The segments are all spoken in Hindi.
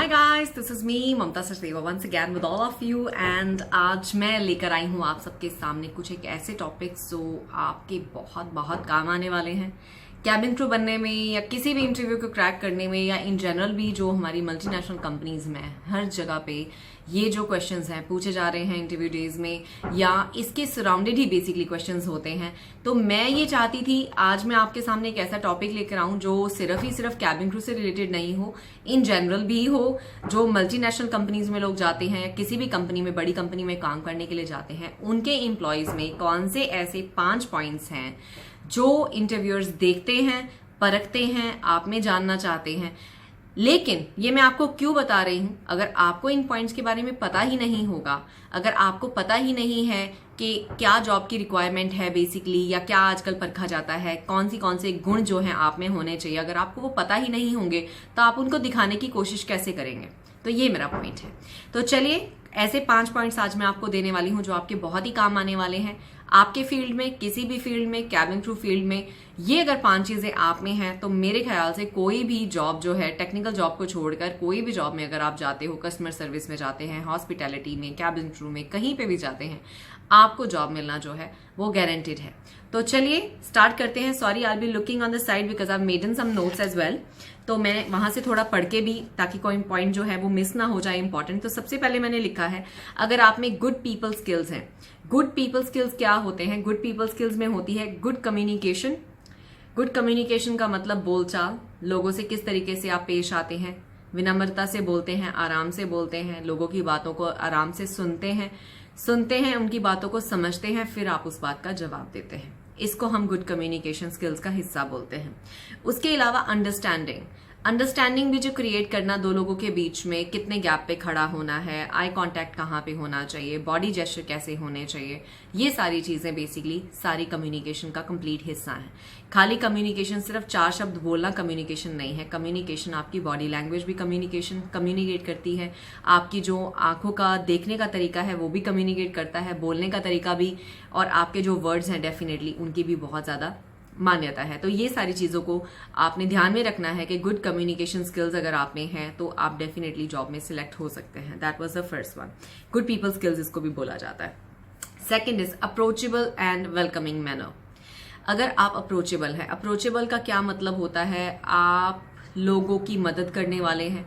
Hi guys, this is me Mamta Sachdeva once again with all of you and आज मैं लेकर आई हूँ आप सबके सामने कुछ एक ऐसे टॉपिक्स जो आपके बहुत बहुत काम आने वाले हैं कैबिन क्रू बनने में या किसी भी इंटरव्यू को क्रैक करने में या इन जनरल भी जो हमारी मल्टीनेशनल कंपनीज में हर जगह पे ये जो क्वेश्चंस हैं पूछे जा रहे हैं इंटरव्यू डेज में या इसके सराउंडेड ही बेसिकली क्वेश्चंस होते हैं। तो मैं ये चाहती थी आज मैं आपके सामने एक ऐसा टॉपिक लेकर आऊं जो सिर्फ कैबिन क्रू से रिलेटेड नहीं हो, इन जनरल भी हो। जो मल्टीनेशनल कंपनीज में लोग जाते हैं, किसी भी कंपनी में, बड़ी कंपनी में काम करने के लिए जाते हैं, उनके एम्प्लॉयज में कौन से ऐसे 5 पॉइंट्स हैं जो इंटरव्यूअर्स देखते हैं, परखते हैं, आप में जानना चाहते हैं। लेकिन ये मैं आपको क्यों बता रही हूं, अगर आपको इन पॉइंट्स के बारे में पता ही नहीं होगा, अगर आपको पता ही नहीं है कि क्या जॉब की रिक्वायरमेंट है बेसिकली या क्या आजकल परखा जाता है, कौन से गुण जो हैं आप में होने चाहिए, अगर आपको वो पता ही नहीं होंगे तो आप उनको दिखाने की कोशिश कैसे करेंगे। तो ये मेरा पॉइंट है। तो चलिए ऐसे 5 पॉइंट्स आज मैं आपको देने वाली हूं जो आपके बहुत ही काम आने वाले हैं आपके फील्ड में, किसी भी फील्ड में, कैबिन क्रू फील्ड में। ये अगर 5 चीजें आप में हैं तो मेरे ख्याल से कोई भी जॉब जो है, टेक्निकल जॉब को छोड़कर कोई भी जॉब में अगर आप जाते हो, कस्टमर सर्विस में जाते हैं, हॉस्पिटैलिटी में, कैबिन क्रू में, कहीं पे भी जाते हैं, आपको जॉब मिलना जो है वो गारंटेड है। तो चलिए स्टार्ट करते हैं। Sorry, I will be looking on the side because I made in some notes as well. तो मैं वहां से थोड़ा पढ़ के भी, ताकि कोई पॉइंट जो है वो मिस ना हो जाए इंपॉर्टेंट। तो सबसे पहले मैंने लिखा है, अगर आप में गुड पीपल स्किल्स हैं। गुड पीपल स्किल्स क्या होते हैं? गुड पीपल स्किल्स में होती है गुड कम्युनिकेशन। गुड कम्युनिकेशन का मतलब बोलचाल, लोगों से किस तरीके से आप पेश आते हैं, विनम्रता से बोलते हैं, आराम से बोलते हैं, लोगों की बातों को आराम से सुनते हैं, उनकी बातों को समझते हैं, फिर आप उस बात का जवाब देते हैं। इसको हम गुड कम्युनिकेशन स्किल्स का हिस्सा बोलते हैं। उसके अलावा अंडरस्टैंडिंग भी जो क्रिएट करना, दो लोगों के बीच में कितने गैप पे खड़ा होना है, आई कांटेक्ट कहाँ पे होना चाहिए, बॉडी जेस्चर कैसे होने चाहिए, ये सारी चीजें बेसिकली सारी कम्युनिकेशन का कंप्लीट हिस्सा है। खाली कम्युनिकेशन सिर्फ 4 शब्द बोलना कम्युनिकेशन नहीं है। कम्युनिकेशन आपकी बॉडी लैंग्वेज भी कम्युनिकेट करती है, आपकी जो आंखों का देखने का तरीका है वो भी कम्युनिकेट करता है, बोलने का तरीका भी, और आपके जो वर्ड्स हैं डेफिनेटली उनकी भी बहुत ज्यादा मान्यता है। तो ये सारी चीजों को आपने ध्यान में रखना है कि गुड कम्युनिकेशन स्किल्स अगर आप में हैं तो आप डेफिनेटली जॉब में सिलेक्ट हो सकते हैं। That was the first one. Good people skills इसको भी बोला जाता है। Second is approachable and welcoming manner. अगर आप अप्रोचेबल हैं, अप्रोचेबल का क्या मतलब होता है? आप लोगों की मदद करने वाले हैं,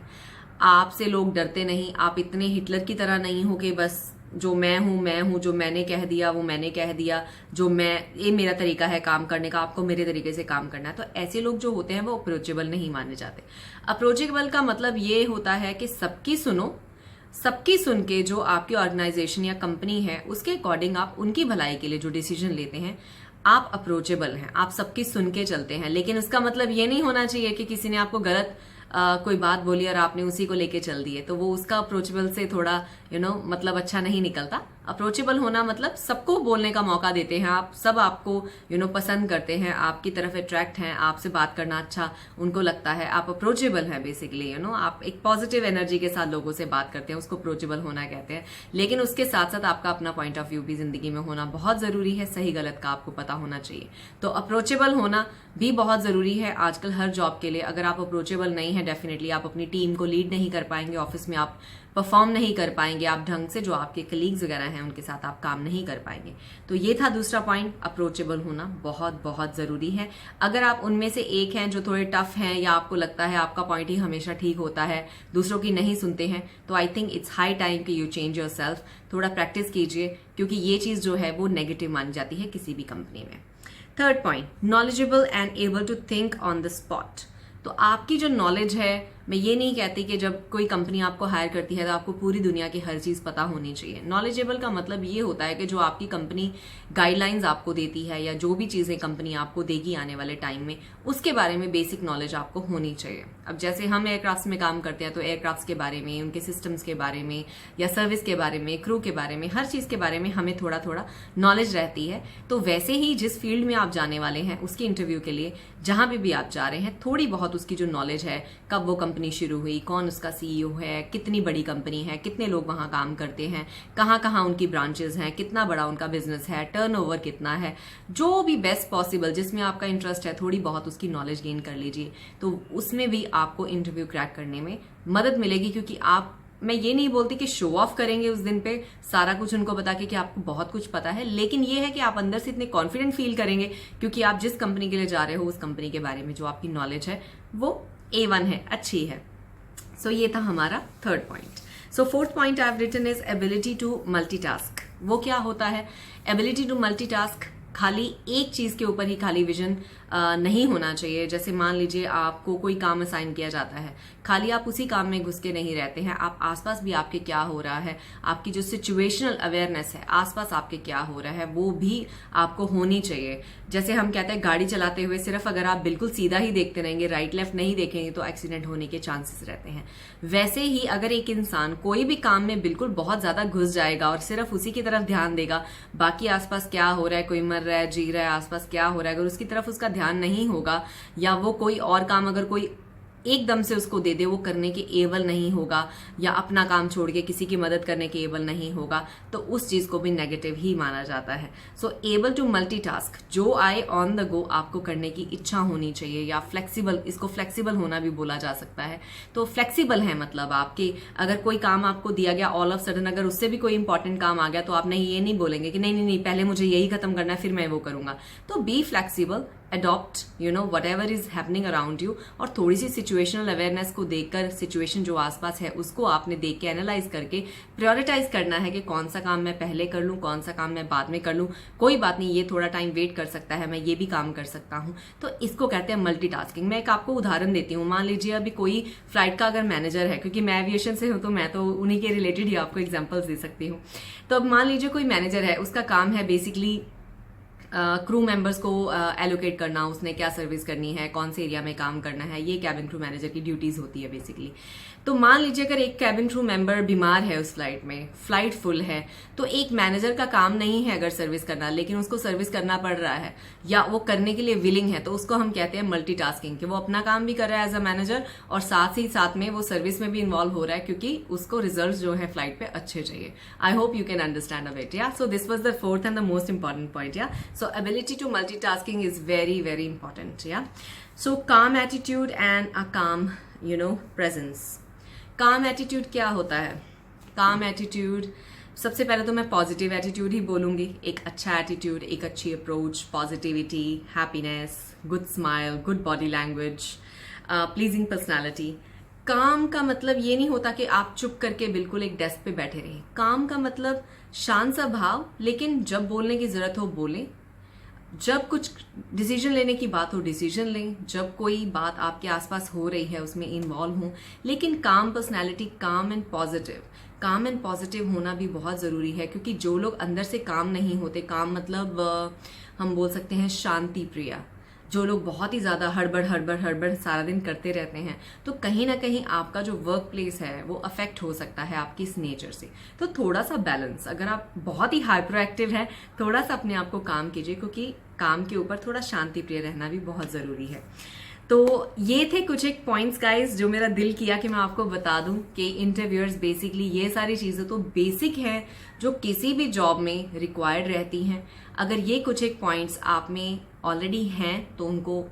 आपसे लोग डरते नहीं, आप इतने हिटलर की तरह नहीं हो कि बस जो मैं हूं, जो मैंने कह दिया वो मैंने कह दिया, ये मेरा तरीका है काम करने का, आपको मेरे तरीके से काम करना है। तो ऐसे लोग जो होते हैं वो अप्रोचेबल नहीं माने जाते। अप्रोचेबल का मतलब ये होता है कि सबकी सुन के जो आपकी ऑर्गेनाइजेशन या कंपनी है उसके अकॉर्डिंग आप उनकी भलाई के लिए जो डिसीजन लेते हैं, आप अप्रोचेबल हैं, आप सबकी सुन के चलते हैं। लेकिन उसका मतलब ये नहीं होना चाहिए कि किसी ने आपको गलत कोई बात बोली और आपने उसी को लेके चल दिए, तो वो उसका अप्रोचेबल से थोड़ा मतलब अच्छा नहीं निकलता। अप्रोचेबल होना मतलब सबको बोलने का मौका देते हैं आप, सब आपको पसंद करते हैं, आपकी तरफ अट्रैक्ट हैं, आपसे बात करना अच्छा उनको लगता है, आप अप्रोचेबल हैं बेसिकली। आप एक पॉजिटिव एनर्जी के साथ लोगों से बात करते हैं, उसको अप्रोचेबल होना कहते हैं। लेकिन उसके साथ साथ आपका अपना पॉइंट ऑफ व्यू भी जिंदगी में होना बहुत जरूरी है, सही गलत का आपको पता होना चाहिए। तो अप्रोचेबल होना भी बहुत जरूरी है आजकल हर जॉब के लिए। अगर आप अप्रोचेबल नहीं है, डेफिनेटली आप अपनी टीम को लीड नहीं कर पाएंगे, ऑफिस में आप परफॉर्म नहीं कर पाएंगे, आप ढंग से जो आपके कलीग्स वगैरह हैं उनके साथ आप काम नहीं कर पाएंगे। तो ये था दूसरा पॉइंट, अप्रोचेबल होना बहुत बहुत जरूरी है। अगर आप उनमें से एक हैं जो थोड़े टफ हैं या आपको लगता है आपका पॉइंट ही हमेशा ठीक होता है, दूसरों की नहीं सुनते हैं, तो I think it's high time कि यू चेंज योर सेल्फ। थोड़ा प्रैक्टिस कीजिए, क्योंकि ये चीज जो है वो नेगेटिव मानी जाती है किसी भी कंपनी में। Third point, knowledgeable and able to think on the spot. तो आपकी जो नॉलेज है, मैं ये नहीं कहती कि जब कोई कंपनी आपको हायर करती है तो आपको पूरी दुनिया की हर चीज पता होनी चाहिए। नॉलेजेबल का मतलब ये होता है कि जो आपकी कंपनी गाइडलाइंस आपको देती है या जो भी चीजें कंपनी आपको देगी आने वाले टाइम में, उसके बारे में बेसिक नॉलेज आपको होनी चाहिए। अब जैसे हम एयरक्राफ्ट में काम करते हैं तो एयरक्राफ्ट के बारे में, उनके सिस्टम्स के बारे में या सर्विस के बारे में, क्रू के बारे में, हर चीज के बारे में हमें थोड़ा थोड़ा नॉलेज रहती है। तो वैसे ही जिस फील्ड में आप जाने वाले हैं उसके इंटरव्यू के लिए जहां भी आप जा रहे हैं, थोड़ी बहुत उसकी जो नॉलेज है, कब वो कंपनी कंपनी शुरू हुई, कौन उसका सीईओ है, कितनी बड़ी कंपनी है, कितने लोग वहां काम करते हैं, कहाँ कहाँ उनकी ब्रांचेस हैं, कितना बड़ा उनका बिजनेस है, टर्नओवर कितना है, जो भी बेस्ट पॉसिबल जिसमें आपका इंटरेस्ट है थोड़ी बहुत उसकी नॉलेज गेन कर लीजिए। तो उसमें भी आपको इंटरव्यू क्रैक करने में मदद मिलेगी, क्योंकि आप, मैं ये नहीं बोलती कि शो ऑफ करेंगे उस दिन पे सारा कुछ उनको बता के कि आपको बहुत कुछ पता है, लेकिन ये है कि आप अंदर से इतने कॉन्फिडेंट फील करेंगे क्योंकि आप जिस कंपनी के लिए जा रहे हो उस कंपनी के बारे में जो आपकी नॉलेज है वो A1 है, अच्छी है। सो ये था हमारा third point. So fourth point I have written is ability to multitask. वो क्या होता है? एबिलिटी टू मल्टीटास्क खाली एक चीज के ऊपर ही खाली विजन नहीं होना चाहिए। जैसे मान लीजिए आपको कोई काम असाइन किया जाता है, खाली आप उसी काम में घुस के नहीं रहते हैं, आप आसपास भी आपके क्या हो रहा है, आपकी जो सिचुएशनल अवेयरनेस है, आसपास आपके क्या हो रहा है वो भी आपको होनी चाहिए। जैसे हम कहते हैं गाड़ी चलाते हुए सिर्फ अगर आप बिल्कुल सीधा ही देखते रहेंगे, राइट लेफ्ट नहीं देखेंगे, तो एक्सीडेंट होने के चांसेस रहते हैं। वैसे ही अगर एक इंसान कोई भी काम में बिल्कुल बहुत ज्यादा घुस जाएगा और सिर्फ उसी की तरफ ध्यान देगा, बाकी आसपास क्या हो रहा है, कोई मर रहा है, जी रहा है, आसपास क्या हो रहा है, अगर उसकी तरफ उसका ध्यान नहीं होगा, या वो कोई और काम अगर कोई एकदम से उसको दे दे, वो करने के एबल नहीं होगा, या अपना काम छोड़ के किसी की मदद करने के एबल नहीं होगा, तो उस चीज को भी नेगेटिव ही माना जाता है। सो एबल टू मल्टीटास्क, जो आए ऑन द गो आपको करने की इच्छा होनी चाहिए, या फ्लेक्सिबल, इसको फ्लेक्सिबल होना भी बोला जा सकता है। तो फ्लेक्सिबल है मतलब आपके, अगर कोई काम आपको दिया गया ऑल ऑफ सडन, अगर उससे भी कोई इंपॉर्टेंट काम आ गया तो आप नहीं, ये नहीं बोलेंगे कि नहीं नहीं नहीं पहले मुझे यही खत्म करना है फिर मैं वो करूंगा। तो be flexible, adopt whatever is happening around you, और थोड़ी सी सिचुएशनल अवेयरनेस को देखकर, सिचुएशन जो आसपास है उसको आपने देख के एनालाइज करके प्रायोरिटाइज करना है कि कौन सा काम मैं पहले कर लूं, कौन सा काम मैं बाद में कर लूं, कोई बात नहीं ये थोड़ा टाइम वेट कर सकता है, मैं ये भी काम कर सकता हूं। तो इसको कहते हैं मल्टीटास्किंग। मैं एक आपको उदाहरण देती हूँ। मान लीजिए अभी कोई फ्लाइट का अगर मैनेजर है, क्योंकि मैं एविएशन से हूं तो मैं तो उन्हीं के रिलेटेड ही आपको एग्जाम्पल्स दे सकती हूँ। तो अब मान लीजिए कोई मैनेजर है, उसका काम है बेसिकली क्रू मेंबर्स को एलोकेट करना, उसने क्या सर्विस करनी है, कौन से एरिया में काम करना है, ये कैबिन क्रू मैनेजर की ड्यूटीज होती है बेसिकली। तो मान लीजिए अगर एक कैबिन क्रू मेंबर बीमार है उस फ्लाइट में, फ्लाइट फुल है, तो एक मैनेजर का काम नहीं है अगर सर्विस करना, लेकिन उसको सर्विस करना पड़ रहा है या वो करने के लिए विलिंग है, तो उसको हम कहते हैं मल्टीटास्किंग, कि वो अपना काम भी कर रहा है एज अ मैनेजर और साथ ही साथ में वो सर्विस में भी इन्वॉल्व हो रहा है, क्योंकि उसको रिजल्ट जो है फ्लाइट पे अच्छे चाहिए। I hope you can understand a bit. Yeah so this was the fourth and the most important point. Yeah so ability to multitasking is very very important. Yeah so काम एटीट्यूड एंड अ काम प्रेजेंस। काम एटीट्यूड क्या होता है? काम एटीट्यूड, सबसे पहले तो मैं पॉजिटिव एटीट्यूड ही बोलूंगी। एक अच्छा एटीट्यूड, एक अच्छी approach, positivity, happiness, good smile, good body language, pleasing personality. काम का मतलब ये नहीं होता कि आप चुप करके बिल्कुल एक डेस्क पे बैठे रहे। काम का मतलब शांत सा भाव, लेकिन जब बोलने की जरूरत हो बोलें, जब कुछ डिसीजन लेने की बात हो डिसीजन लें, जब कोई बात आपके आसपास हो रही है उसमें इन्वॉल्व हों, लेकिन काम पर्सनैलिटी, काम एंड पॉजिटिव। काम एंड पॉजिटिव होना भी बहुत ज़रूरी है, क्योंकि जो लोग अंदर से काम नहीं होते, काम मतलब हम बोल सकते हैं शांति प्रिय, जो लोग बहुत ही ज़्यादा हड़बड़ सारा दिन करते रहते हैं, तो कहीं ना कहीं आपका जो वर्क प्लेस है वो अफेक्ट हो सकता है आपकी इस नेचर से। तो थोड़ा सा बैलेंस, अगर आप बहुत ही हाइपर एक्टिव हैं, थोड़ा सा अपने आप को काम कीजिए, क्योंकि काम के ऊपर थोड़ा शांति प्रिय रहना भी बहुत ज़रूरी है। तो ये थे कुछ एक पॉइंट्स गाइस जो मेरा दिल किया कि मैं आपको बता दूं कि इंटरव्यूअर्स बेसिकली ये सारी चीज़ें तो बेसिक हैं जो किसी भी जॉब में रिक्वायर्ड रहती हैं। अगर ये कुछ एक पॉइंट्स आप में ऑलरेडी हैं तो उनको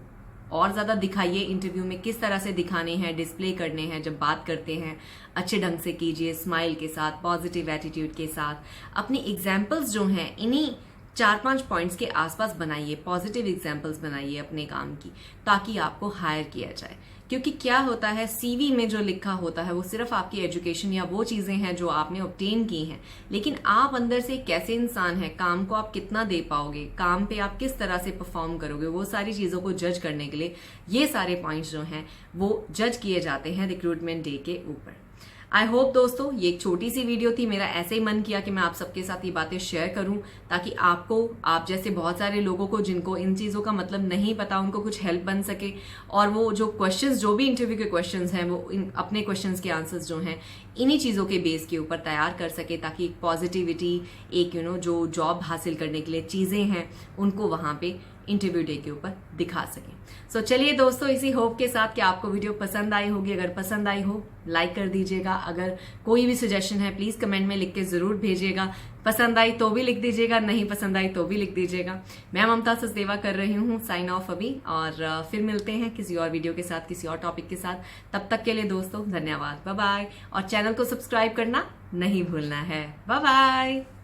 और ज़्यादा दिखाइए। इंटरव्यू में किस तरह से दिखाने हैं, डिस्प्ले करने हैं, जब बात करते हैं अच्छे ढंग से कीजिए, स्माइल के साथ, पॉजिटिव एटीट्यूड के साथ। अपनी एग्जाम्पल्स जो हैं इन्हीं 4-5 पॉइंट्स के आसपास बनाइए, पॉजिटिव एग्जाम्पल्स बनाइए अपने काम की, ताकि आपको हायर किया जाए। क्योंकि क्या होता है, सीवी में जो लिखा होता है वो सिर्फ आपकी एजुकेशन या वो चीजें हैं जो आपने ऑब्टेन की हैं, लेकिन आप अंदर से कैसे इंसान हैं, काम को आप कितना दे पाओगे, काम पे आप किस तरह से परफॉर्म करोगे, वो सारी चीजों को जज करने के लिए ये सारे पॉइंट्स जो हैं वो जज किए जाते हैं रिक्रूटमेंट डे के ऊपर। आई होप दोस्तों ये एक छोटी सी वीडियो थी, मेरा ऐसे ही मन किया कि मैं आप सबके साथ ये बातें शेयर करूं, ताकि आपको, आप जैसे बहुत सारे लोगों को जिनको इन चीज़ों का मतलब नहीं पता, उनको कुछ हेल्प बन सके, और वो जो क्वेश्चंस, जो भी इंटरव्यू के क्वेश्चंस हैं, वो अपने क्वेश्चंस के आंसर्स जो हैं इन्हीं चीज़ों के बेस के ऊपर तैयार कर सके, ताकि एक पॉजिटिविटी, एक जो जॉब हासिल करने के लिए चीज़ें हैं उनको वहाँ पे इंटरव्यू डे के ऊपर दिखा सकें। सो चलिए दोस्तों, इसी होप के साथ कि आपको वीडियो पसंद आई होगी। अगर पसंद आई हो लाइक कर दीजिएगा। अगर कोई भी सजेशन है प्लीज कमेंट में लिख के जरूर भेजिएगा। पसंद आई तो भी लिख दीजिएगा, नहीं पसंद आई तो भी लिख दीजिएगा। मैं ममता सचदेवा कर रही हूँ साइन ऑफ अभी, और फिर मिलते हैं किसी और वीडियो के साथ, किसी और टॉपिक के साथ। तब तक के लिए दोस्तों धन्यवाद, बाय बाय। और चैनल को सब्सक्राइब करना नहीं भूलना है। Bye bye.